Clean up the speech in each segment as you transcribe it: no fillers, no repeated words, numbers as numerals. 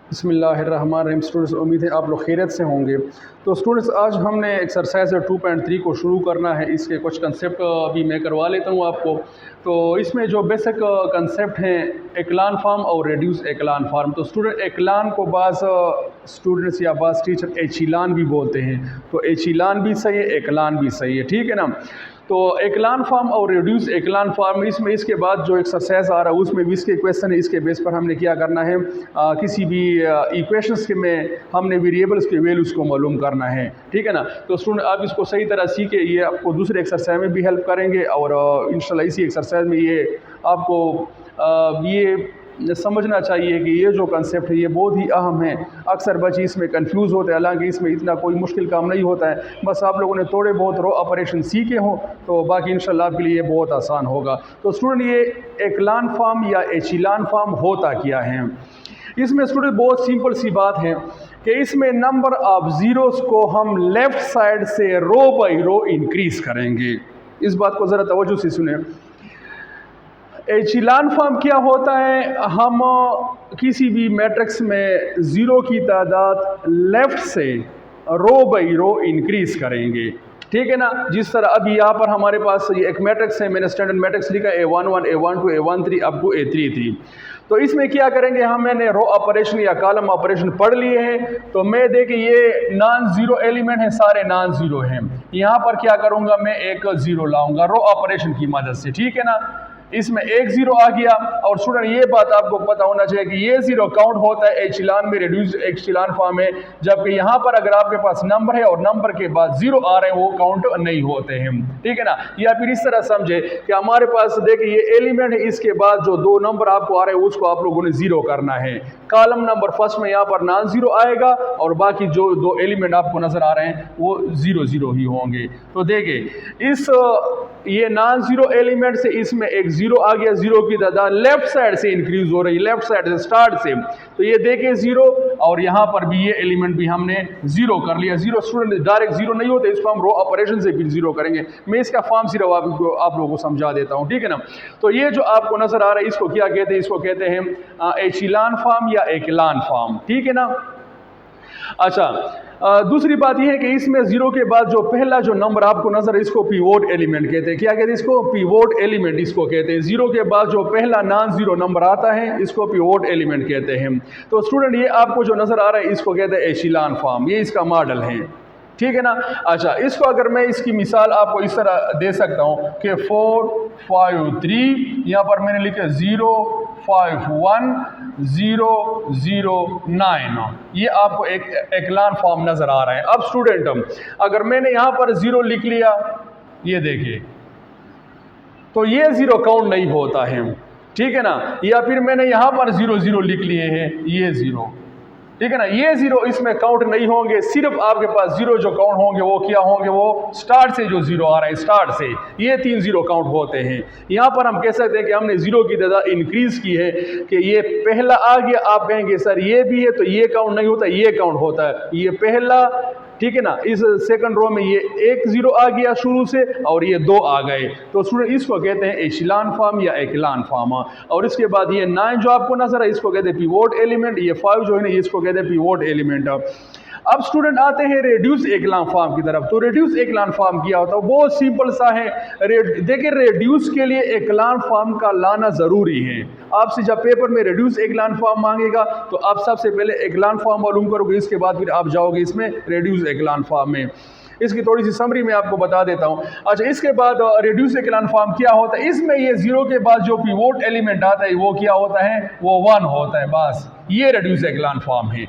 बिस्मिल्लाहिर्रहमानिर्रहीम। स्टूडेंट्स, उम्मीद है आप लोग खैरियत से होंगे। तो स्टूडेंट्स, आज हमने एक्सरसाइज 2.3 को शुरू करना है। इसके कुछ कंसेप्ट अभी मैं करवा लेता हूँ आपको। तो इसमें जो बेसिक कंसेप्ट हैं, एक्लान फार्म और रेड्यूस एक्लान फार्म। तो स्टूडेंट, एक्लान को बाज़ स्टूडेंट्स या बाज़ टीचर एचिलान भी बोलते हैं। तो एचिलान भी सही है, एक्लान भी सही है, ठीक है ना। तो एक्लान फार्म और रिड्यूस एक्लान फार्म, इसमें इसके बाद जो एक्सरसाइज आ रहा है उसमें भी इसके क्वेश्चन है। इसके बेस पर हमने क्या करना है, किसी भी इक्वेशंस के में हमने वेरिएबल्स के वैल्यूज़ को मालूम करना है, ठीक है ना। तो स्टूडेंट, आप इसको सही तरह सीखे, ये आपको दूसरे एक्सरसाइज में भी हेल्प करेंगे और इंशाल्लाह इसी एक्सरसाइज में ये आपको ये समझना चाहिए कि ये जो कंसेप्ट है ये बहुत ही अहम है। अक्सर बच्चे इसमें कंफ्यूज होते हैं, हालांकि इसमें इतना कोई मुश्किल काम नहीं होता है। बस आप लोगों ने थोड़े बहुत रो ऑपरेशन सीखे हों तो बाकी इंशाल्लाह आपके लिए ये बहुत आसान होगा। तो स्टूडेंट, ये एक्लान फार्म या एचिलान फार्म होता क्या है? इसमें स्टूडेंट बहुत सिंपल सी बात है कि इसमें नंबर ऑफ ज़ीरोज़ को हम लेफ़्ट साइड से रो बाई रो इंक्रीज़ करेंगे। इस बात को ज़रा तवज्जो से सुने। एचिलान फॉर्म क्या होता है? हम किसी भी मैट्रिक्स में ज़ीरो की तादाद लेफ़्ट से रो बाई रो इंक्रीज़ करेंगे, ठीक है ना। जिस तरह अभी यहाँ पर हमारे पास ये एक मैट्रिक्स है, मैंने स्टैंडर्ड मैट्रिक्स लिखा A11, A12, A13 up to A3 थी। तो इसमें क्या करेंगे हम, मैंने रो ऑपरेशन या कॉलम ऑपरेशन पढ़ लिए हैं। तो मैं देखिए ये नॉन ज़ीरो एलिमेंट है, सारे नॉन ज़ीरो हैं। यहाँ पर क्या करूँगा, मैं एक ज़ीरो लाऊंगा रो ऑपरेशन की मदद से, ठीक है ना। इसमें एक ज़ीरो आ गया। और स्टूडेंट, ये बात आपको पता होना चाहिए कि ये ज़ीरो काउंट होता है एचिलान में, रिड्यूस एचिलान फॉर्म में। जबकि यहाँ पर अगर आपके पास नंबर है और नंबर के बाद ज़ीरो आ रहे हैं, वो काउंट नहीं होते हैं, ठीक है ना। या फिर इस तरह समझे कि हमारे पास देखिए ये एलिमेंट है, इसके बाद जो दो नंबर आपको आ रहे हैं उसको आप लोगों ने ज़ीरो करना है। कॉलम नंबर फर्स्ट में यहाँ पर नॉन ज़ीरो आएगा और बाकी जो दो एलिमेंट आपको नज़र आ रहे हैं वो ज़ीरो ज़ीरो ही होंगे। तो देखिए इस ये नॉन ज़ीरो एलिमेंट से इसमें एक ज़ीरो आ गया, ज़ीरो की तादाद लेफ्ट साइड से इंक्रीज हो रही है, लेफ्ट साइड से स्टार्ट से। तो ये देखिए ज़ीरो, और यहाँ पर भी ये एलिमेंट भी हमने ज़ीरो कर लिया। ज़ीरो स्टूडेंट डायरेक्ट ज़ीरो नहीं होते, इसको हम रो ऑपरेशन से फिर ज़ीरो करेंगे। मैं इसका फॉर्म सिर्फ आप लोगों को समझा देता हूँ, ठीक है ना। तो ये जो आपको नज़र आ रहा है इसको क्या कहते हैं? इसको कहते हैं एचिलान फॉर्म या एक्लान फॉर्म, ठीक है ना। अच्छा, दूसरी बात यह है कि इसमें ज़ीरो के बाद जो पहला जो नंबर आपको नजर है इसको पिवोट एलिमेंट कहते हैं। क्या कहते हैं इसको? पिवोट एलिमेंट इसको कहते हैं। ज़ीरो के बाद जो पहला नॉन ज़ीरो नंबर आता है इसको पिवोट एलिमेंट कहते हैं। तो स्टूडेंट, ये आपको जो नज़र आ रहा है इसको कहते हैं एचिलान फॉर्म, ये इसका मॉडल है, ठीक है ना। अच्छा, इसको अगर मैं इसकी मिसाल आपको इस तरह दे सकता हूँ कि 4 5 3, यहाँ पर मैंने लिखा 0 5 1 0 0 9। ये आपको एक एक्लान फॉर्म नज़र आ रहा है। अब स्टूडेंट, अगर मैंने यहाँ पर 0 लिख लिया, ये देखिए, तो ये 0 काउंट नहीं होता है, ठीक है ना। या फिर मैंने यहाँ पर 0 0 लिख लिए हैं, ये 0, ठीक है ना। ये 0 इसमें काउंट नहीं होंगे। सिर्फ आपके पास 0 जो काउंट होंगे वो क्या होंगे? वो स्टार्ट से जो 0 आ रहा है, स्टार्ट से ये 3 0 काउंट होते हैं। यहाँ पर हम कह सकते हैं कि हमने 0 की तादाद इंक्रीज की है कि ये पहला आ गया। आप कहेंगे सर ये भी है तो ये काउंट नहीं होता, ये काउंट होता है, ये पहला, ठीक है ना। इस सेकंड रो में ये एक 0 आ गया शुरू से और ये 2 आ गए। तो स्टूडेंट, इसको कहते हैं एचिलान फॉर्म या एक्लान फॉर्म। और इसके बाद ये 9 जो आपको नजर है इसको कहते हैं पिवोट एलिमेंट, ये 5 जो है ना इसको कहते हैं पिवोट एलिमेंट। अब स्टूडेंट आते हैं रेड्यूस एक्लान फॉर्म की तरफ। तो रेड्यूस एक्लान फॉर्म क्या होता है? बहुत सिंपल सा है। देखिए, रेड्यूस के लिए एक्लान फॉर्म का लाना ज़रूरी है। आपसे जब पेपर में रेड्यूस एक्लान फॉर्म मांगेगा तो आप सबसे पहले एक्लान फॉर्म मालूम करोगे, इसके बाद फिर आप जाओगे इसमें रेड्यूस एक्लान फॉर्म में। इसकी थोड़ी सी समरी मैं आपको बता देता हूँ। अच्छा, इसके बाद रेड्यूस एक्लान फॉर्म क्या होता है? इसमें ये 0 के बाद जो पिवोट एलिमेंट आता है वो क्या होता है? वो 1 होता है, बस ये रेड्यूस एक्लान फॉर्म है,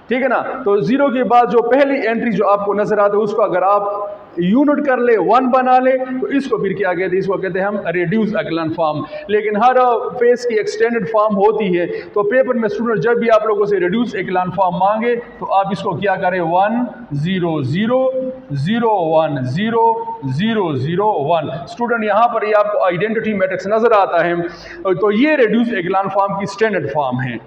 ठीक है ना। तो 0 के बाद जो पहली एंट्री जो आपको नजर आता है उसको अगर आप यूनिट कर ले, 1 बना ले, तो इसको फिर क्या कहते हैं? इसको कहते हैं हम रेड्यूस एक्लान फॉर्म। लेकिन हर फेस की एक्सटेंडेड फॉर्म होती है। तो पेपर में स्टूडेंट जब भी आप लोगों से रेड्यूस एक्लान फॉर्म मांगे तो आप इसको क्या करें? 1 0 0 0 1 0 0 0 1। स्टूडेंट, यहाँ पर ये आपको आइडेंटिटी मैट्रिक्स नजर आता है। तो ये रेड्यूस एक्लान फॉर्म की स्टैंडर्ड फॉर्म है,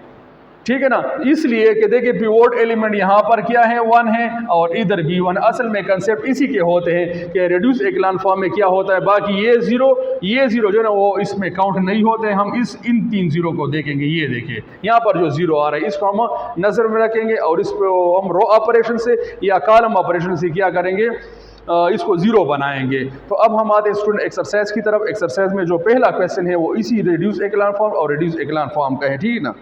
ठीक है ना। इसलिए कि देखिए पिवोट एलिमेंट यहाँ पर क्या है 1 है और इधर भी 1। असल में कंसेप्ट इसी के होते हैं कि रिड्यूस एक्लान फॉर्म में क्या होता है, बाकी ये जीरो जो है ना वो इसमें काउंट नहीं होते हैं। हम इन 3 जीरो को देखेंगे। ये देखिए यहाँ पर जो जीरो आ रहा है इसको हम नज़र में रखेंगे और इसको हम रो ऑपरेशन से या कॉलम ऑपरेशन से क्या करेंगे, इसको ज़ीरो बनाएंगे। तो अब हम आते हैं स्टूडेंट एक्सरसाइज की तरफ। एक्सरसाइज में जो पहला क्वेश्चन है वो इसी रिड्यूस एक्लान फॉर्म और रिड्यूस एक्लान फॉर्म का है, ठीक है ना।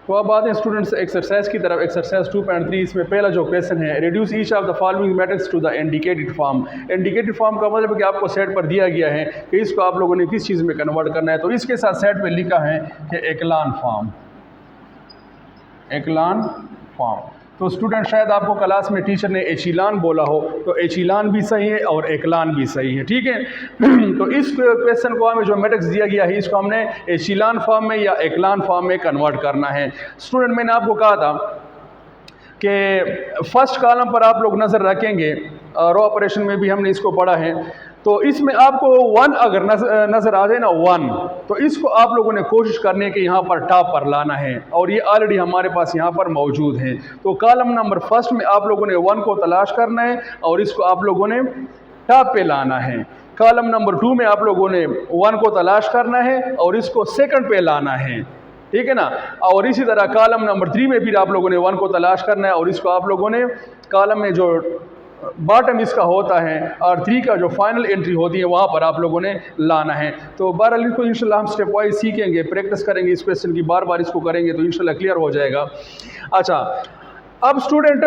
तो अब आते हैं स्टूडेंट्स एक्सरसाइज की तरफ। एक्सरसाइज 2.3 इसमें पहला जो क्वेश्चन है, reduce each of the following matrix to the indicated form. Indicated form का मतलब कि आपको सेट पर दिया गया है कि इसको आप लोगों ने किस चीज़ में कन्वर्ट करना है। तो इसके साथ सेट में लिखा है कि एक्लान फॉर्म, एक्लान फॉर्म। तो स्टूडेंट शायद आपको क्लास में टीचर ने एचिलान बोला हो, तो एचिलान भी सही है और एक्लान भी सही है, ठीक है। तो इस क्वेश्चन को हमें जो मैट्रिक्स दिया गया है इसको हमने एचिलान फॉर्म में या एक्लान फॉर्म में कन्वर्ट करना है। स्टूडेंट मैंने आपको कहा था कि फर्स्ट कॉलम पर आप लोग नज़र रखेंगे, रो ऑपरेशन में भी हमने इसको पढ़ा है। तो इसमें आपको 1 अगर नज़र आ जाए ना 1, तो इसको आप लोगों ने कोशिश करने के यहाँ पर टॉप पर लाना है और ये ऑलरेडी हमारे पास यहाँ पर मौजूद है। तो कॉलम नंबर फर्स्ट में आप लोगों ने 1 को तलाश करना है और इसको आप लोगों ने टॉप पे लाना है। कॉलम नंबर 2 में आप लोगों ने 1 को तलाश करना है और इसको सेकंड पे लाना है, ठीक है ना। और इसी तरह कॉलम नंबर 3 में भी आप लोगों ने 1 को तलाश करना है और इसको आप लोगों ने कॉलम में जो बॉटम इसका होता है और 3 का जो फाइनल एंट्री होती है वहाँ पर आप लोगों ने लाना है। तो बहरहाल इसको इंशाल्लाह हम स्टेप वाइज सीखेंगे, प्रैक्टिस करेंगे इस क्वेश्चन की, बार बार इसको करेंगे तो इंशाल्लाह क्लियर हो जाएगा। अच्छा, अब स्टूडेंट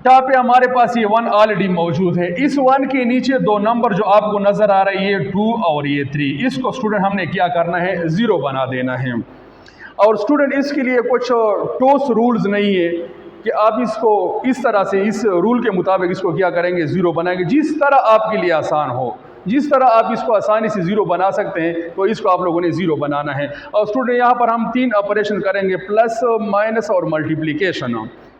टॉप पे हमारे पास ये 1 ऑलरेडी मौजूद है। इस 1 के नीचे 2 नंबर जो आपको नज़र आ रहे हैं ये 2 और ये 3, इसको स्टूडेंट हमने क्या करना है, 0 बना देना है। और स्टूडेंट इसके लिए कुछ ठोस रूल्स नहीं है कि आप इसको इस तरह से इस रूल के मुताबिक इसको क्या करेंगे, 0 बनाएंगे। जिस तरह आपके लिए आसान हो, जिस तरह आप इसको आसानी से 0 बना सकते हैं तो इसको आप लोगों ने 0 बनाना है। और स्टूडेंट यहाँ पर हम 3 ऑपरेशन करेंगे, प्लस माइनस और मल्टीप्लिकेशन।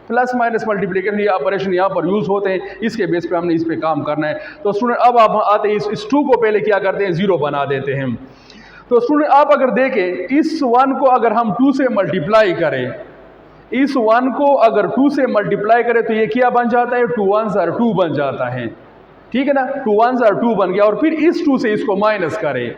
प्लस माइनस मल्टीप्लिकेशन ये ऑपरेशन यहाँ पर यूज़ होते हैं, इसके बेस पे हमने इस पे काम करना है। तो स्टूडेंट अब आप आते हैं इस 2 को पहले क्या करते हैं, 0 बना देते हैं। तो स्टूडेंट आप अगर देखें इस 1 को अगर हम 2 से मल्टीप्लाई करें, इस 1 को अगर 2 से मल्टीप्लाई करें तो ये क्या बन जाता है, 2 1s are 2 बन जाता है, ठीक है ना। 2 1s are 2 बन गया और फिर इस 2 से इसको माइनस करें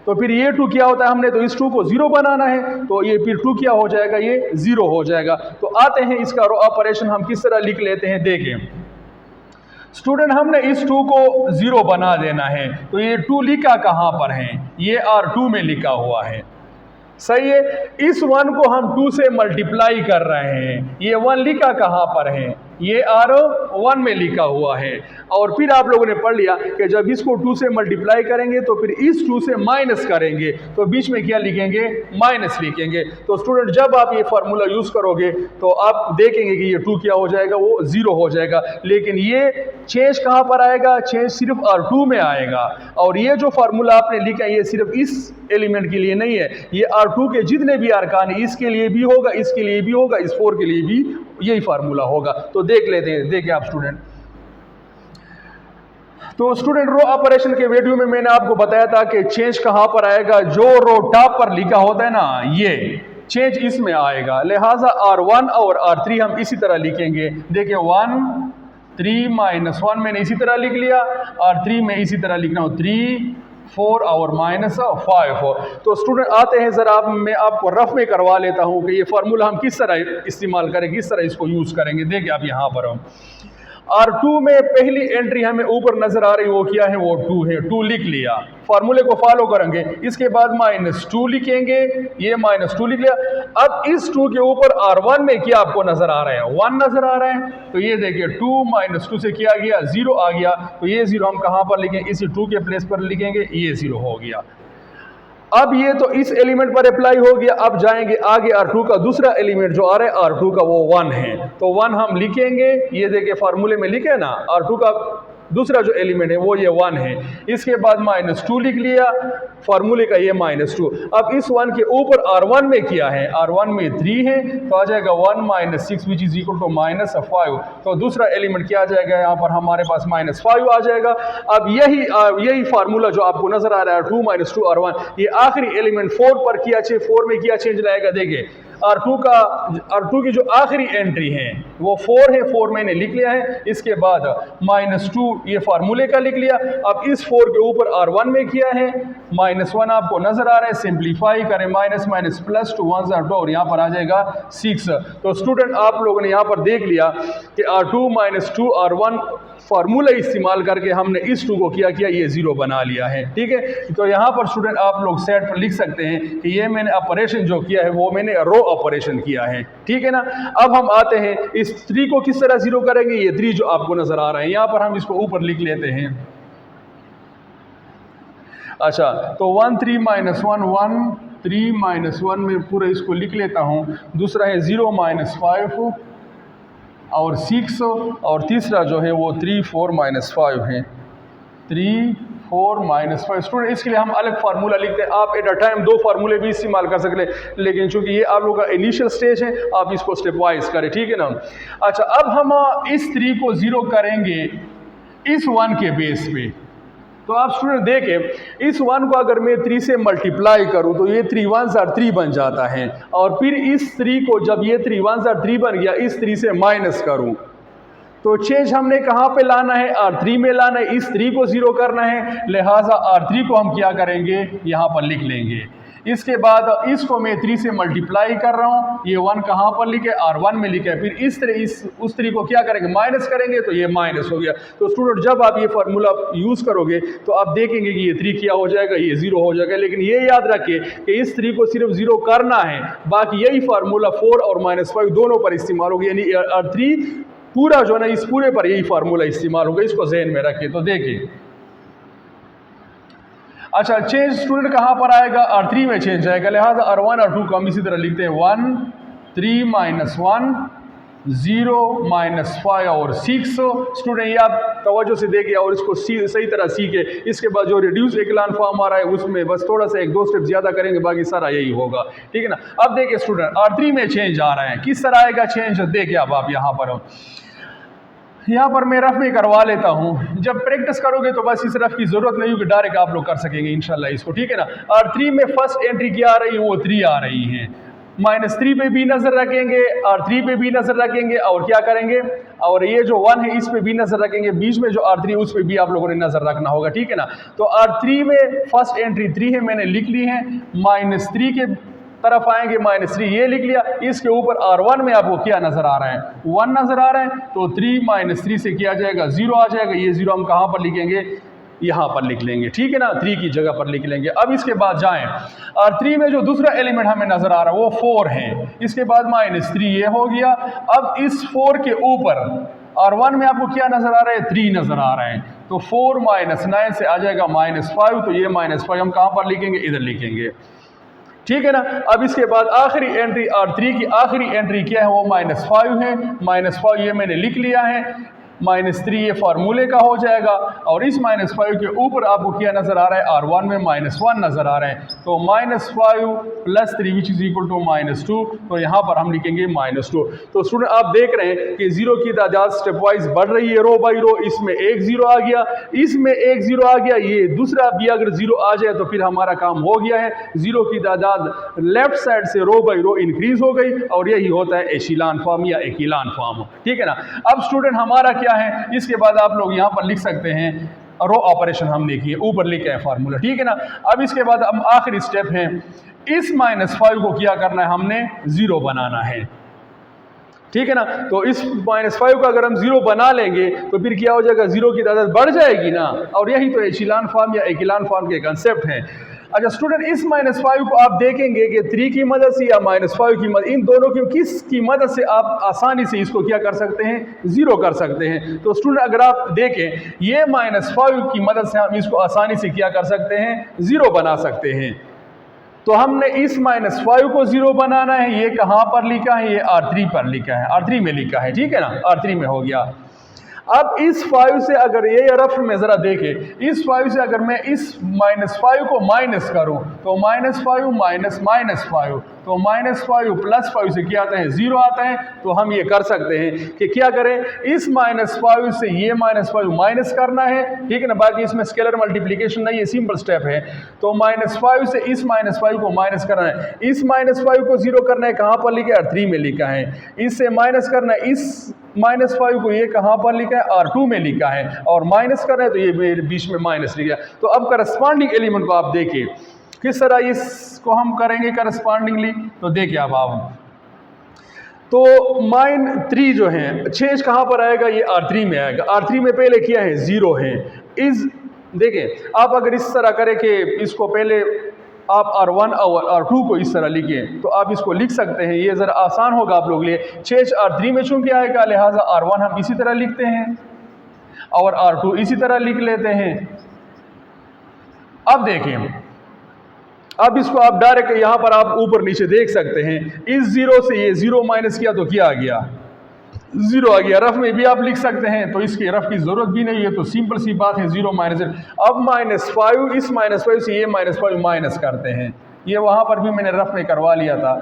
तो फिर ये 2 क्या होता है, हमने तो इस 2 को 0 बनाना है तो ये फिर 2 क्या हो जाएगा, ये 0 हो जाएगा। तो आते हैं इसका रो ऑपरेशन हम किस तरह लिख लेते हैं, देखें स्टूडेंट हमने इस 2 को 0 बना देना है। तो ये 2 लिखा कहाँ पर है, ये R2 में लिखा हुआ है, सही है। इस 1 को हम 2 से मल्टीप्लाई कर रहे हैं, ये 1 लिखा कहाँ पर है, ये R1 में लिखा हुआ है। और फिर आप लोगों ने पढ़ लिया कि जब इसको 2 से मल्टीप्लाई करेंगे तो फिर इस 2 से माइनस करेंगे तो बीच में क्या लिखेंगे, माइनस लिखेंगे। तो स्टूडेंट जब आप ये फार्मूला यूज़ करोगे तो आप देखेंगे कि ये 2 क्या हो जाएगा, वो 0 हो जाएगा। लेकिन ये चेंज कहाँ पर आएगा, चेंज सिर्फ R2 में आएगा। और ये जो फार्मूला आपने लिखा है ये सिर्फ इस एलिमेंट के लिए नहीं है, ये R2 के जितने भी अरकान है इसके लिए भी होगा, इसके लिए भी होगा, इस 4 के लिए भी यही फार्मूला होगा। तो देख लेते हैं, देखिए आप स्टूडेंट। तो स्टूडेंट रो ऑपरेशन के वीडियो में मैंने आपको बताया था कि चेंज कहाँ पर आएगा, जो रो टॉप पर लिखा होता है ना ये चेंज इसमें आएगा। लिहाजा R1 और R3 हम इसी तरह लिखेंगे। देखिए 1 3 -1 मैंने इसी तरह लिख लिया, R3 में इसी तरह लिखना हो 3 4 और -5। तो स्टूडेंट आते हैं ज़रा मैं आपको रफ में करवा लेता हूँ कि ये फार्मूला हम किस तरह इस्तेमाल करेंगे, किस तरह इसको यूज़ करेंगे। देखिए आप यहाँ पर हम R2 में पहली एंट्री हमें ऊपर नजर आ रही है, वो क्या है, वो 2 है। 2 लिख लिया, फार्मूले को फॉलो करेंगे। इसके बाद -2 लिखेंगे, ये -2 लिख लिया। अब इस 2 के ऊपर R1 में क्या आपको नजर आ रहा है, 1 नजर आ रहा है। तो ये देखिए 2 -2 से क्या आ गया, 0 आ गया। तो ये 0 हम कहाँ पर लिखेंगे, इसी 2 के प्लेस पर लिखेंगे, ये 0 हो गया। अब ये तो इस एलिमेंट पर अप्लाई हो गया। अब जाएंगे आगे, R2 का दूसरा एलिमेंट जो आ रहा है R2 का वो 1 है। तो 1 हम लिखेंगे, ये देखिए फार्मूले में लिखे ना, R2 का दूसरा जो एलिमेंट है वो ये 1 है। इसके बाद -2 लिख लिया, फार्मूले का ये -2। अब इस 1 के ऊपर R1 में क्या है, R1 में 3 है। तो आ जाएगा 1 - 6 विच इज इक्वल टू -5। तो दूसरा एलिमेंट क्या आ जाएगा, यहाँ पर हमारे पास -5 आ जाएगा। अब यही फार्मूला जो आपको नजर आ रहा है 2 - 2 R1, ये आखिरी एलिमेंट 4 पर किया 4 में क्या चेंज लाएगा। देखिए R2 की जो आखिरी एंट्री है वो 4 है, 4 मैंने लिख लिया है। इसके बाद -2 ये फार्मूले का लिख लिया। अब इस 4 के ऊपर R1 में किया है, -1 आपको नजर आ रहा है, सिंप्लीफाई करें, माइनस माइनस प्लस 2 1 2 और यहाँ पर आ जाएगा 6। तो स्टूडेंट आप लोगों ने यहाँ पर देख लिया कि R2 -2 R1 फार्मूला इस्तेमाल करके हमने इस 2 को क्या किया, ये 0 बना लिया है। ठीक है, तो यहाँ पर स्टूडेंट आप लोग सेट पर लिख सकते हैं कि ये मैंने ऑपरेशन जो किया है वो मैंने रो ऑपरेशन किया है। ठीक है ना। अब हम आते हैं इस 3 को किस तरह 0 करेंगे। ये 3 जो आपको नजर आ रहा है, यहाँ पर हम इसको ऊपर लिख लेते हैं। अच्छा, तो 1 3 -1 1 3 -1 में पूरा इसको लिख लेता हूँ। दूसरा है 0 -5 और 6 और तीसरा जो है वो 3 4 -5 है, 3 4 -5। स्टूडेंट इसके लिए हम अलग फार्मूला लिखते हैं। आप एट अ टाइम 2 फार्मूले भी इस्तेमाल कर सकते हैं, लेकिन चूंकि ये आप लोगों का इनिशियल स्टेज है, आप इसको स्टेप वाइज करें। ठीक है ना। अच्छा, अब हम इस 3 को 0 करेंगे इस 1 के बेस पे। तो आप स्टूडेंट देखें, इस 1 को अगर मैं 3 से मल्टीप्लाई करूं तो ये 3 1 3 बन जाता है, और फिर इस 3 को जब ये 3 1 3 बन गया, इस 3 से माइनस करूं तो चेंज हमने कहाँ पे लाना है, R3 में लाना है। इस 3 को 0 करना है, लिहाजा R3 को हम क्या करेंगे, यहाँ पर लिख लेंगे। इसके बाद इसको मैं 3 से मल्टीप्लाई कर रहा हूँ, ये 1 कहाँ पर लिखे, R1 में लिखे। फिर उस 3 को क्या करेंगे, माइनस करेंगे, तो ये माइनस हो गया। तो स्टूडेंट जब आप ये फार्मूला यूज़ करोगे तो आप देखेंगे कि ये 3 क्या हो जाएगा, ये 0 हो जाएगा। लेकिन ये याद रखिए कि इस 3 को सिर्फ 0 करना है, बाकी यही फार्मूला 4 और -5 दोनों पर इस्तेमाल होगा। यानी R3 पूरा जो है ना, इस पूरे पर यही फार्मूला इस्तेमाल होगा। इसको जहन में रखिए। तो देखिए, अच्छा, चेंज स्टूडेंट कहाँ पर आएगा, R3 में चेंज आएगा। लिहाजा R1 R2 को हम इसी तरह लिखते हैं, 1 3 -1 0 -5 और 6। स्टूडेंट ये आप तवज्जो से देखिए और इसको सही तरह सीखे। इसके बाद जो रिड्यूस एक्लान फॉर्म आ रहा है उसमें बस थोड़ा सा 1 2 स्टेप ज़्यादा करेंगे, बाकी सारा यही होगा। ठीक है ना। अब देखिए स्टूडेंट, R3 में चेंज आ रहा है, किस तरह आएगा चेंज, देखिए अब आप यहाँ पर यहाँ पर मैं रफ में करवा लेता हूँ। जब प्रैक्टिस करोगे तो बस इस रफ की ज़रूरत नहीं होगी, डायरेक्ट आप लोग कर सकेंगे इंशाल्लाह इसको। ठीक है ना। R3 में फर्स्ट एंट्री क्या आ रही है, वो 3 आ रही है। -3 पे भी नज़र रखेंगे, R3 पे भी नज़र रखेंगे, और क्या करेंगे, और ये जो 1 है इस पे भी नज़र रखेंगे। बीच में जो R3 उस पे भी आप लोगों ने नज़र रखना होगा। ठीक है ना। तो R3 में फर्स्ट एंट्री 3 है, मैंने लिख ली है। -3 के तरफ आएंगे, -3 ये लिख लिया। इसके ऊपर R1 में आपको क्या नजर आ रहा है, 1 नजर आ रहा है। तो 3 -3 से किया जाएगा, 0 आ जाएगा। ये 0 हम कहाँ पर लिखेंगे, यहाँ पर लिख लेंगे। ठीक है ना, 3 की जगह पर लिख लेंगे। अब इसके बाद जाएं, R3 में जो दूसरा एलिमेंट हमें नजर आ रहा है वो 4 है। इसके बाद -3 ये हो गया। अब इस 4 के ऊपर R1 में आपको क्या नजर आ रहा है, 3 नजर आ रहा है। तो 4 -9 से आ जाएगा -5। तो ये -5 हम कहाँ पर लिखेंगे, इधर लिखेंगे। ठीक है ना। अब इसके बाद आखिरी एंट्री R3 की आखिरी एंट्री क्या है, वो -5 है। -5 ये मैंने लिख लिया है। -3 ये फार्मूले का हो जाएगा, और इस -5 के ऊपर आपको क्या नजर आ रहा है, R1 में -1 नजर आ रहा है। तो -5 + 3 विच इज इक्वल टू -2। तो यहाँ पर हम लिखेंगे -2। तो स्टूडेंट आप देख रहे हैं कि 0 की तादाद स्टेप वाइज बढ़ रही है, रो बाई रो। इसमें एक 0 आ गया, इसमें एक 0 आ गया, ये दूसरा भी अगर 0 आ जाए तो फिर हमारा काम हो गया है। 0 की तादाद लेफ्ट साइड से रो बाई रो इंक्रीज हो गई, और यही होता है एशिलान फॉर्म या एकिलान फॉर्म। ठीक है ना। अब स्टूडेंट हमारा क्या है, इसके बाद आप लोग यहाँ पर लिख सकते हैं रो ऑपरेशन हमने किए, ऊपर लिखा है फार्मूला। ठीक है ना। अब इसके बाद हम आखिरी स्टेप है, इस -5 को क्या करना है, हमने 0 बनाना है। ठीक है ना। तो इस -5 को अगर हम 0 बना लेंगे तो फिर क्या हो जाएगा, 0 की तादाद बढ़ जाएगी ना, और यही तो एशिलान फॉर्म या एकिलान फॉर्म के कंसेप्ट है। अच्छा स्टूडेंट, इस -5 को आप देखेंगे कि 3 की मदद से या -5 की मदद, इन दोनों की किस की मदद से आप आसानी से इसको क्या कर सकते हैं, 0 कर सकते हैं। तो स्टूडेंट अगर आप देखें, ये -5 की मदद से हम इसको आसानी से क्या कर सकते हैं, 0 बना सकते हैं। तो हमने इस -5 को 0 बनाना है। ये कहाँ पर लिखा है, ये R3 पर लिखा है, R3 में लिखा है। ठीक है ना, R3 में हो गया। अब इस 5 से अगर ये रफ में ज़रा देखें, इस 5 से अगर मैं इस -5 को माइनस करूं तो -5 -5 तो -5 + 5 से क्या आता है 0 आता है। तो हम ये कर सकते हैं कि क्या करें, इस -5 से ये -5 माइनस करना है, ठीक है ना। बाकी इसमें स्केलर मल्टीप्लिकेशन नहीं है, सिंपल स्टेप है। तो -5 से इस -5 को माइनस करना है, इस -5 को 0 करना है, कहाँ पर लिखा है R3 में लिखा है। इससे माइनस करना है, इस -5 को ये कहाँ पर लिखा है R2 में लिखा है, और माइनस कर रहे हैं तो ये मेरे बीच में माइनस लिखा है। तो अब करस्पॉन्डिंग एलिमेंट को आप देखिए किस तरह इसको हम करेंगे करस्पॉन्डिंगली। तो देखिए अब आप तो -3 जो है चेंज कहाँ पर आएगा, ये R3 में आएगा। R3 में पहले क्या है 0 है। इस देखें आप अगर इस तरह करें कि इसको पहले आप R1 और R2 को इस तरह लिखें तो आप इसको लिख सकते हैं, ये ज़रा आसान होगा आप लोग लिए। चेंज R3 में चूंकि आएगा लिहाजा R1 हम इसी तरह लिखते हैं और R2 इसी तरह लिख लेते हैं। अब देखें, अब इसको आप डायरेक्ट यहाँ पर आप ऊपर नीचे देख सकते हैं, इस 0 से ये 0 माइनस किया तो क्या आ गया 0 आ गया। रफ में भी आप लिख सकते हैं, तो इसके रफ की जरूरत भी नहीं है, तो सिंपल सी बात है 0 - 0। अब -5 इस -5 से ये -5 माइनस करते हैं, ये वहाँ पर भी मैंने रफ में करवा लिया था।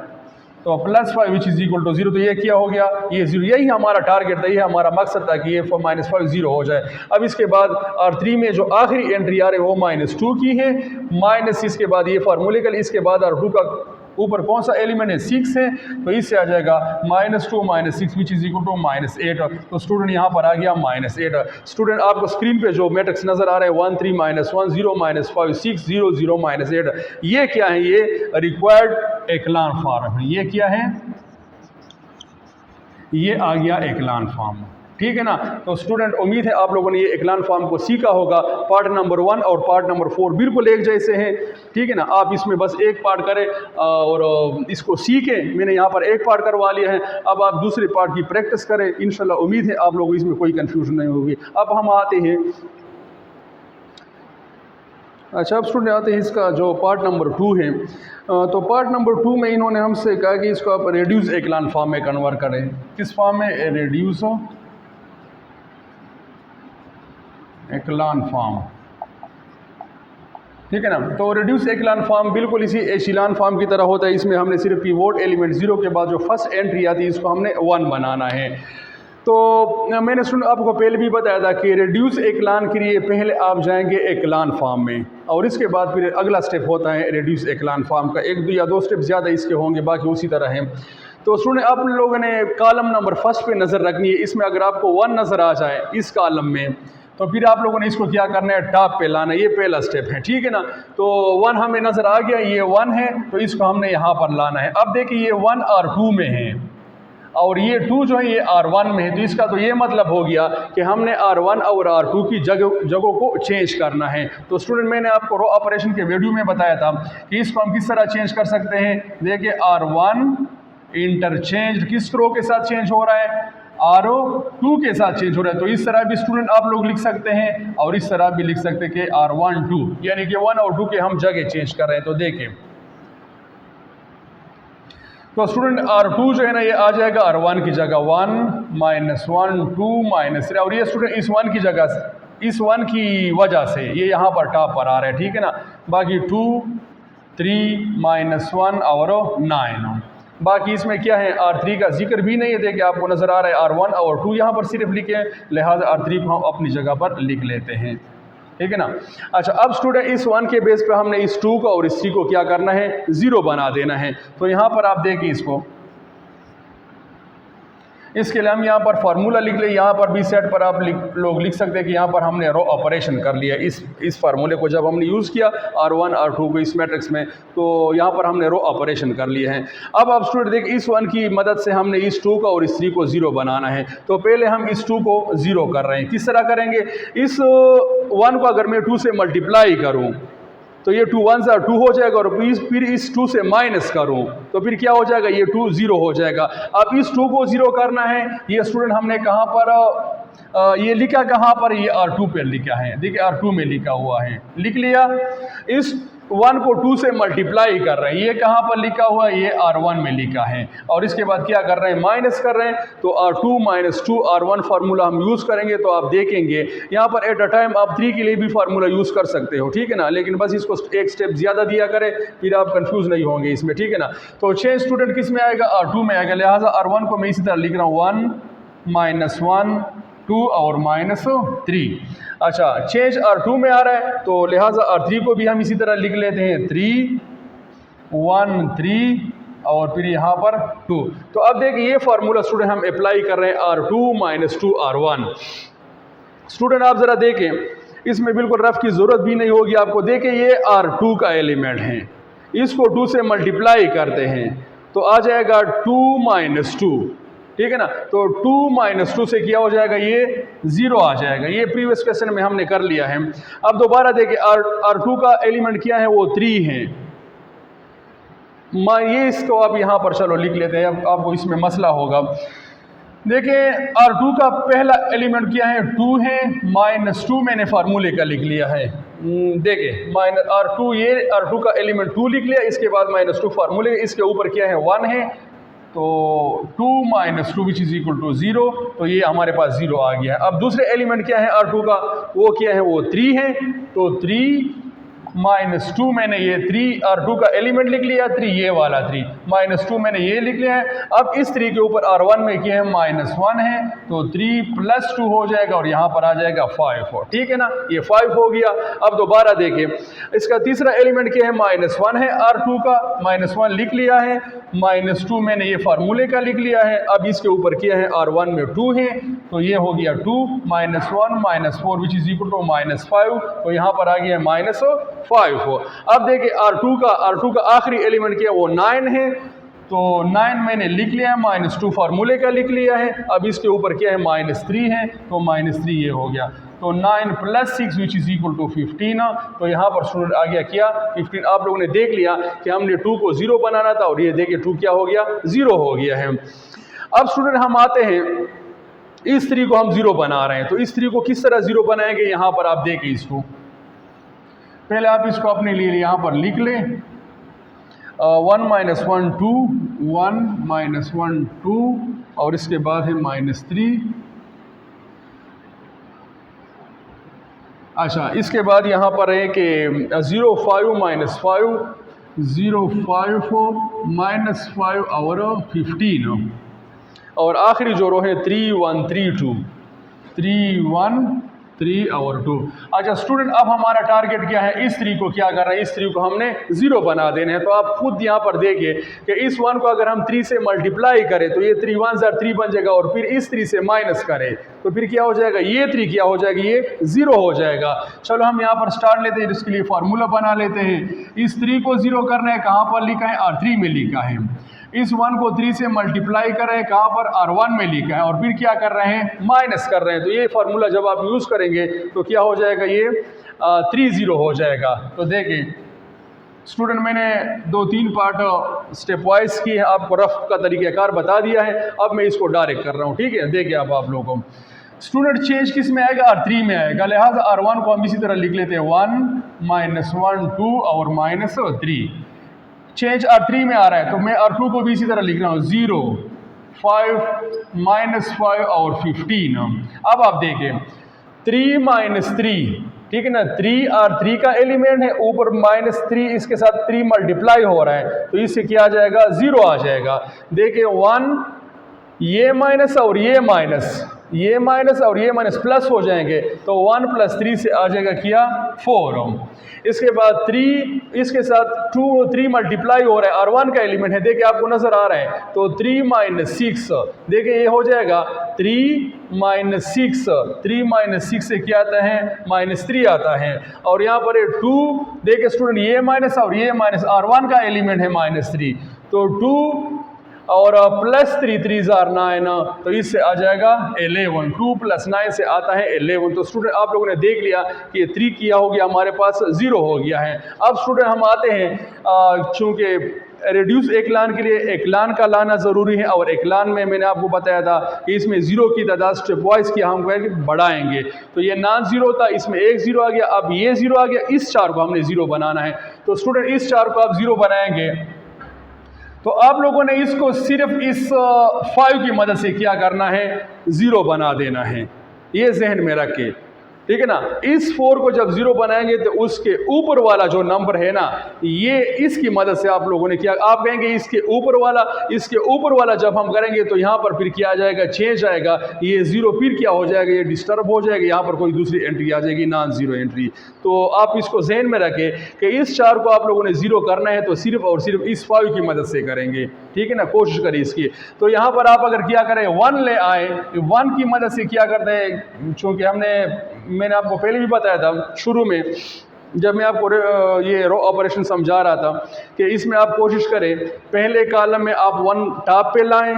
तो +5 विच इज इक्वल टू 0, तो ये क्या हो गया ये 0। यही हमारा टारगेट था, ये हमारा मकसद था कि ये -5 0 हो जाए। अब इसके बाद R3 में जो आखिरी एंट्री आ रही है वो -2 की है, माइनस इसके बाद ये फार्मूले का, इसके बाद R2 का ऊपर कौन सा एलिमेंट है 6 है, तो इससे आ जाएगा -2 - 6 विच इज इक्वल टू -8। तो स्टूडेंट यहाँ पर आ गया -8। स्टूडेंट आपको स्क्रीन पे जो मैट्रिक्स नजर आ रहा है 1 3 -1 0 -5 6 0 0 -8, ये क्या है, ये रिक्वायर्ड एक्लान फॉर्म है। ये क्या है, ये आ गया एक्लान फॉर्म, ठीक है ना। तो स्टूडेंट उम्मीद है आप लोगों ने ये एक्लान फॉर्म को सीखा होगा। पार्ट नंबर 1 और पार्ट नंबर 4 बिल्कुल एक जैसे हैं, ठीक है ना। आप इसमें बस एक पार्ट करें और इसको सीखें। मैंने यहाँ पर एक पार्ट करवा लिया है, अब आप दूसरे पार्ट की प्रैक्टिस करें। इंशाल्लाह उम्मीद है आप लोगों को इसमें कोई कन्फ्यूजन नहीं होगी। अब हम आते हैं, अच्छा अब स्टूडेंट आते हैं इसका जो पार्ट नंबर 2 है। तो पार्ट नंबर 2 में इन्होंने हमसे कहा कि इसको आप रेड्यूस एक्लान फॉर्म में कन्वर्ट करें। किस फॉर्म में, रेड्यूस एक्लान फॉर्म, ठीक है ना। तो रिड्यूस एक्लान फॉर्म बिल्कुल इसी एशिलान फॉर्म की तरह होता है। इसमें हमने सिर्फ पिवोट एलिमेंट 0 के बाद जो फर्स्ट एंट्री आती है इसको हमने 1 बनाना है। तो मैंने आपको पहले भी बताया था कि रिड्यूस एक्लान के लिए पहले आप जाएंगे एक्लान फॉर्म में, और इसके बाद फिर अगला स्टेप होता है रिड्यूस एक्लान फॉर्म का। 1 या 2 स्टेप ज़्यादा इसके होंगे, बाकी उसी तरह हैं। तो स्टूडेंट आप लोगों ने कॉलम नंबर 1 पे नज़र रखनी है। इसमें अगर आपको 1 नज़र आ जाए इस कॉलम में, तो फिर आप लोगों ने इसको क्या करना है, टॉप पे लाना है। ये पहला स्टेप है, ठीक है ना। तो 1 हमें नज़र आ गया, ये 1 है, तो इसको हमने यहाँ पर लाना है। अब देखिए ये 1 R2 में है और ये 2 जो है ये R1 में है, तो इसका तो ये मतलब हो गया कि हमने R1 और R2 की जगहों को चेंज करना है। तो स्टूडेंट मैंने आपको रो ऑपरेशन के वीडियो में बताया था कि इसको हम किस तरह चेंज कर सकते हैं। देखिए R1 इंटरचेंज किस रो के साथ चेंज हो रहा है, R2 के साथ चेंज हो रहा है। तो इस तरह भी स्टूडेंट आप लोग लिख सकते हैं और इस तरह भी लिख सकते हैं कि R1 2, यानी कि 1 और 2 के हम जगह चेंज कर रहे हैं। तो देखिए तो स्टूडेंट R2 जो है ना ये आ जाएगा R1 की जगह 1 -1 2 -3, और ये स्टूडेंट इस 1 की जगह, इस 1 की वजह से ये यहाँ पर टॉप पर आ रहा है, ठीक है ना। बाकी 2 3 -1 और 9, बाकी इसमें क्या है R3 का जिक्र भी नहीं है। देखिए आपको नज़र आ रहा है R1 और 2 यहाँ पर सिर्फ लिखे हैं, लिहाजा R3 को हम अपनी जगह पर लिख लेते हैं, ठीक है ना। अच्छा अब स्टूडेंट इस 1 के बेस पे हमने इस 2 को और इस 3 को क्या करना है, 0 बना देना है। तो यहाँ पर आप देखिए इसको, इसके लिए हम यहाँ पर फार्मूला लिख ले। यहाँ पर भी सेट पर आप लोग लिख सकते हैं कि यहाँ पर हमने रो ऑपरेशन कर लिया। इस फार्मूले को जब हमने यूज़ किया R1 R2 को इस मैट्रिक्स में, तो यहाँ पर हमने रो ऑपरेशन कर लिए हैं। अब आप स्टूडेंट देखिए इस 1 की मदद से हमने इस 2 का और इस 3 को 0 बनाना है। तो पहले हम इस 2 को 0 कर रहे हैं। किस तरह करेंगे, इस 1 को अगर मैं 2 से मल्टीप्लाई करूँ तो ये 2 1 2 हो जाएगा, और फिर इस 2 से माइनस करूं तो फिर क्या हो जाएगा, ये 2 0 हो जाएगा। अब इस 2 को 0 करना है। ये स्टूडेंट हमने कहाँ पर ये लिखा, कहाँ पर, ये R2 पर लिखा है। देखिए R2 में लिखा हुआ है, लिख लिया। इस 1 को 2 से मल्टीप्लाई कर रहे हैं, ये कहाँ पर लिखा हुआ है, ये R1 में लिखा है। और इसके बाद क्या कर रहे हैं, माइनस कर रहे हैं, तो R2 - 2 R1 फार्मूला हम यूज़ करेंगे। तो आप देखेंगे यहाँ पर एट अ टाइम आप 3 के लिए भी फार्मूला यूज़ कर सकते हो, ठीक है ना, लेकिन बस इसको एक स्टेप ज़्यादा दिया करें, फिर आप कंफ्यूज नहीं होंगे इसमें, ठीक है ना। तो चेंज स्टूडेंट किस में आएगा, R2 में आएगा, लिहाजा R1 को मैं इसी तरह लिख रहा हूँ 1 - 1 2 और -3। अच्छा, चेंज R2 में आ रहा है, तो लिहाजा R3 को भी हम इसी तरह लिख लेते हैं 3 1 3 और फिर यहाँ पर 2। तो अब देखिए ये फार्मूला स्टूडेंट हम अप्लाई कर रहे हैं R2 - 2 R1। स्टूडेंट आप ज़रा देखें, इसमें बिल्कुल रफ की ज़रूरत भी नहीं होगी आपको। देखें ये R2 का एलिमेंट है, इसको 2 से मल्टीप्लाई करते हैं तो आ जाएगा 2 - 2, ठीक है ना। तो 2 - 2 से क्या हो जाएगा, ये 0 आ जाएगा। ये प्रीवियस क्वेश्चन में हमने कर लिया है। अब दोबारा देखिए R2 का एलिमेंट क्या है, वो 3 है। ये इसको आप यहाँ पर चलो लिख लेते हैं, अब आपको इसमें मसला होगा। देखिए R2 का पहला एलिमेंट क्या है, 2 है, -2 मैंने फार्मूले का लिख लिया है। देखिए R2, ये R2 का एलिमेंट 2 लिख लिया, इसके बाद -2 फार्मूले, इसके ऊपर क्या है 1 है, तो 2 - 2 विच इज़ इक्वल टू 0, तो ये हमारे पास 0 आ गया है। अब दूसरे एलिमेंट क्या है R2 का, वो क्या है, वो 3 है, तो 3 -2 मैंने ये 3 R2 का एलिमेंट लिख लिया, 3 ये वाला 3 -2 मैंने ये लिख लिया है। अब इस 3 के ऊपर R1 में क्या है, -1 है, तो 3 + 2 हो जाएगा और यहाँ पर आ जाएगा 5, ठीक है ना, ये 5 हो गया। अब दोबारा देखें, इसका तीसरा एलिमेंट क्या है, -1 है R2 का, -1 लिख लिया है, -2 मैंने ये फार्मूले का लिख लिया है। अब इसके ऊपर क्या है, R1 में 2 है, तो ये हो गया 2 - 1 - 4 विच इज़ इक्वल टू -5, तो यहाँ पर आ गया -5 हो। अब देखिए R2 का आखिरी एलिमेंट क्या है, वो 9 है, तो 9 मैंने लिख लिया है, -2 फार्मूले का लिख लिया है। अब इसके ऊपर क्या है, -3 है, तो -3 ये हो गया, तो 9 + 6 विच इज़ इक्वल टू 15। तो यहाँ पर स्टूडेंट आ गया क्या, 15। आप लोगों ने देख लिया कि हमने 2 को 0 बनाना था और ये देखिए 2 क्या हो गया, 0 हो गया है। अब स्टूडेंट हम आते हैं, इस 3 को हम 0 बना रहे हैं, तो इस 3 को किस तरह 0 बनाएंगे, यहाँ पर आप देखें इसको। पहले आप इसको अपने लिए यहाँ पर लिख लें, 1 - 1 2 1 - 1 2 और इसके बाद है -3। अच्छा, इसके बाद यहाँ पर है कि 0 5 - 5 0 5 -5 और 15 और आखिरी जो रो है 3 1 3 2 3 1 3 और 2। अच्छा स्टूडेंट, अब हमारा टारगेट क्या है, इस 3 को क्या कर रहे हैं, इस 3 को हमने 0 बना देना है। तो आप खुद यहाँ पर देखिए कि इस 1 को अगर हम 3 से मल्टीप्लाई करें तो ये 3 1 3 बन जाएगा, और फिर इस 3 से माइनस करें तो फिर क्या हो जाएगा, ये 3 क्या हो जाएगा, ये 0 हो जाएगा। चलो हम यहाँ पर स्टार्ट लेते हैं, इसके लिए फार्मूला बना लेते हैं। इस 3 को 0 करना है, कहाँ पर लिखा है, R3 में लिखा है। इस 1 को 3 से मल्टीप्लाई कर रहे हैं, कहाँ पर, R1 में लिखा है, और फिर क्या कर रहे हैं, माइनस कर रहे हैं। तो ये फार्मूला जब आप यूज़ करेंगे तो क्या हो जाएगा, ये 3 0 हो जाएगा। तो देखिए स्टूडेंट, मैंने 2-3 पार्ट स्टेप वाइज की है, आपको रफ का तरीक़ाकार बता दिया है। अब मैं इसको डायरेक्ट कर रहा हूँ, ठीक है। देखिए अब आप लोगों को स्टूडेंट चेंज किस में आएगा, R3 में आएगा, लिहाजा R1 को हम इसी तरह लिख लेते हैं 1 - 1 2 और -3। चेंज R3 में आ रहा है तो मैं R2 को भी इसी तरह लिख रहा हूँ 0 5 -5 और 15। अब आप देखें 3 - 3, ठीक है ना, 3 R3 का एलिमेंट है, ऊपर -3 इसके साथ 3 मल्टीप्लाई हो रहा है, तो इससे क्या आ जाएगा, 0 आ जाएगा। देखिए 1 ये माइनस और ये माइनस, ये माइनस और ये माइनस प्लस हो जाएंगे, तो 1 + 3 से आ जाएगा क्या, 4। इसके बाद 3 इसके साथ 2 3 मल्टीप्लाई हो रहा है, R1 का एलिमेंट है, देखिए आपको नज़र आ रहा है, तो 3 - 6, देखिए ये हो जाएगा 3 - 6, 3 - 6 से क्या आता है, -3 आता है। और यहाँ पर 2, देखिए स्टूडेंट ये माइनस और ये माइनस, R1 का एलिमेंट है -3, तो 2 और +3 3 9, तो इससे आ जाएगा 11। 2 + 9 से आता है 11। तो स्टूडेंट आप लोगों ने देख लिया कि 3 किया हो गया, हमारे पास 0 हो गया है। अब स्टूडेंट हम आते हैं, चूँकि रिड्यूस एकलान के लिए एकलान का लाना ज़रूरी है, और एकलान में मैंने आपको बताया था कि इसमें ज़ीरो की तादाद स्टेप वाइज की हम बढ़ाएंगे। तो ये नॉन ज़ीरो था, इसमें एक ज़ीरो आ गया, अब ये ज़ीरो आ गया, इस 4 को हमने ज़ीरो बनाना है। तो स्टूडेंट इस 4 को आप ज़ीरो बनाएंगे तो आप लोगों ने इसको सिर्फ इस 5 की मदद से क्या करना है, ज़ीरो बना देना है, ये जहन में रख के, ठीक है ना। इस 4 को जब ज़ीरो बनाएंगे तो उसके ऊपर वाला जो नंबर है ना, ये इसकी मदद से आप लोगों ने किया, आप कहेंगे इसके ऊपर वाला जब हम करेंगे तो यहाँ पर फिर क्या आ जाएगा, चेंज आएगा, ये ज़ीरो फिर क्या हो जाएगा, ये डिस्टर्ब हो जाएगा, यहाँ पर कोई दूसरी एंट्री आ जाएगी, नॉन ज़ीरो एंट्री। तो आप इसको जहन में रखें कि इस 4 को आप लोगों ने ज़ीरो करना है तो सिर्फ और सिर्फ इस 5 की मदद से करेंगे, ठीक है ना, कोशिश करें इसकी। तो यहाँ पर आप अगर क्या करें, 1 ले आए, 1 की मदद से क्या करते हैं, चूँकि मैंने आपको पहले भी बताया था शुरू में जब मैं आपको ये रो ऑपरेशन समझा रहा था कि इसमें आप कोशिश करें पहले कॉलम में आप 1 टॉप पे लाएं,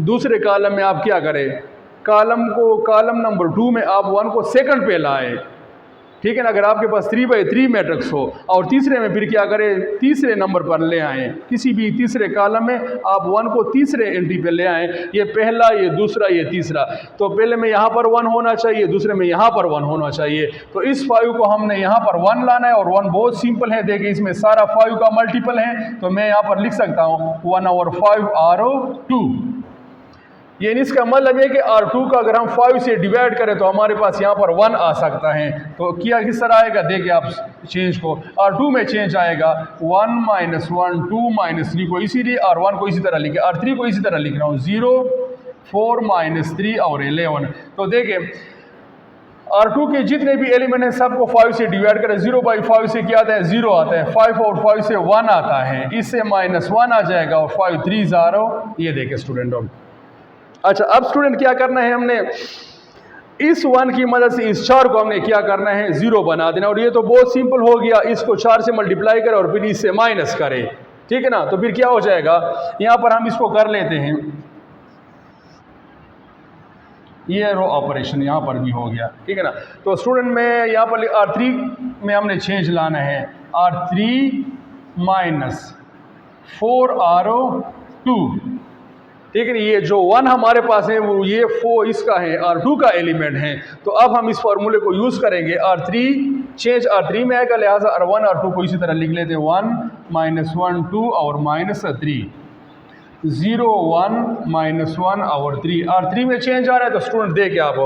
दूसरे कॉलम में आप क्या करें, कॉलम नंबर 2 में आप 1 को सेकंड पे लाएं, ठीक है ना। अगर आपके पास 3x3 मैट्रिक्स हो और तीसरे में फिर क्या करें, तीसरे नंबर पर ले आएँ, किसी भी तीसरे कॉलम में आप 1 को तीसरे एंट्री पे ले आएँ, ये पहला, ये दूसरा, ये तीसरा। तो पहले में यहाँ पर 1 होना चाहिए, दूसरे में यहाँ पर 1 होना चाहिए। तो इस 5 को हमने यहाँ पर 1 लाना है, और 1 बहुत सिंपल है, देखिए इसमें सारा 5 का मल्टीपल है, तो मैं यहाँ पर लिख सकता हूँ 1/5 R2। ये इसका मतलब है कि R2 का अगर हम 5 से डिवाइड करें तो हमारे पास यहाँ पर 1 आ सकता है। तो किया किस तरह आएगा, देखिए आप चेंज को, R2 में चेंज आएगा 1 - 1 2 - 3 को इसीलिए, R1 को इसी तरह लिखे, R3 को इसी तरह लिख रहा हूँ 0 4 - 3 और 11। तो देखिए R2 के जितने भी एलिमेंट हैं सबको 5 से डिवाइड करें, 0/5 से क्या आता है, 0 आता है, 5 और 5 से 1 आता है, इससे -1 आ जाएगा, और 5 3 0। ये देखें स्टूडेंटों। अच्छा, अब स्टूडेंट क्या करना है, हमने इस 1 की मदद से इस 4 को हमने क्या करना है, 0 बना देना। और ये तो बहुत सिंपल हो गया, इसको 4 से मल्टीप्लाई करें और फिर इससे माइनस करें, ठीक है ना। तो फिर क्या हो जाएगा, यहाँ पर हम इसको कर लेते हैं, ये रो ऑपरेशन यहाँ पर भी हो गया, ठीक है ना। तो स्टूडेंट में यहाँ पर R3 में हमने चेंज लाना है, R3 - 4R2, ठीक है। ये जो 1 हमारे पास है वो ये 4 इसका है, R2 का एलिमेंट है। तो अब हम इस फार्मूले को यूज़ करेंगे, R3 चेंज R3 में आएगा, लिहाजा R1 R2 को इसी तरह लिख लेते हैं, 1 - 1 2 और -3, 0 1 -1 और 3। R3 में चेंज आ रहा है तो स्टूडेंट देखिए आप,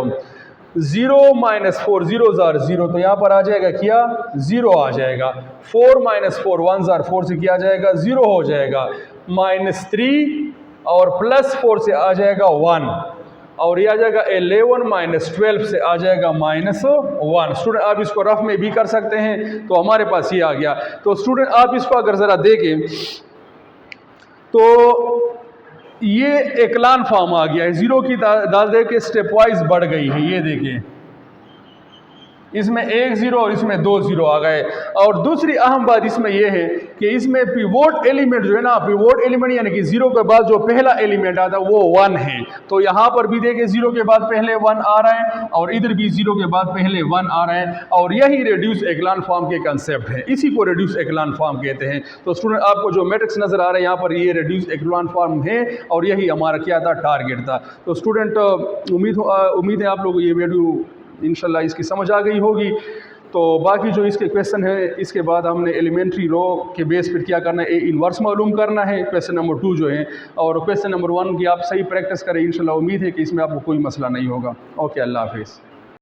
0 - 4 0 जार 0, तो यहाँ पर आ जाएगा क्या, 0 आ जाएगा। 4 - 4 1 जार 4 से क्या आ जाएगा, 0 हो जाएगा। -3 और +4 से आ जाएगा 1, और ये आ जाएगा 11 - 12 से आ जाएगा -1। स्टूडेंट आप इसको रफ में भी कर सकते हैं, तो हमारे पास ये आ गया। तो स्टूडेंट आप इसको अगर ज़रा देखें तो ये एकलान फॉर्म आ गया है, 0 की तादाद के स्टेप वाइज बढ़ गई है, ये देखिए इसमें 1 0 और इसमें 2 0 आ गए। और दूसरी अहम बात इसमें यह है कि इसमें पिवोट एलिमेंट जो है ना, पिवोट एलिमेंट यानी कि 0 के बाद जो पहला एलिमेंट आता है वो 1 है। तो यहाँ पर भी देखिए 0 के बाद पहले 1 आ रहा है, और इधर भी 0 के बाद पहले 1 आ रहा है, और यही रिड्यूस एकलान फॉर्म के कंसेप्ट है, इसी को रिड्यूस एकलान फॉर्म कहते हैं। तो स्टूडेंट आपको जो मैट्रिक्स नज़र आ रहा है यहाँ पर, ये रिड्यूस एकलान फॉर्म है, और यही हमारा क्या था, टारगेट था। तो स्टूडेंट उम्मीद है आप लोग ये वीडियो इंशाल्लाह इसकी समझ आ गई होगी। तो बाकी जो इसके क्वेश्चन है, इसके बाद हमने एलिमेंट्री रो के बेस पर क्या करना है, इन्वर्स मालूम करना है, क्वेश्चन नंबर 2 जो है, और क्वेश्चन नंबर 1 की आप सही प्रैक्टिस करें, इंशाल्लाह उम्मीद है कि इसमें आपको कोई मसला नहीं होगा। ओके, अल्लाह हाफिज़।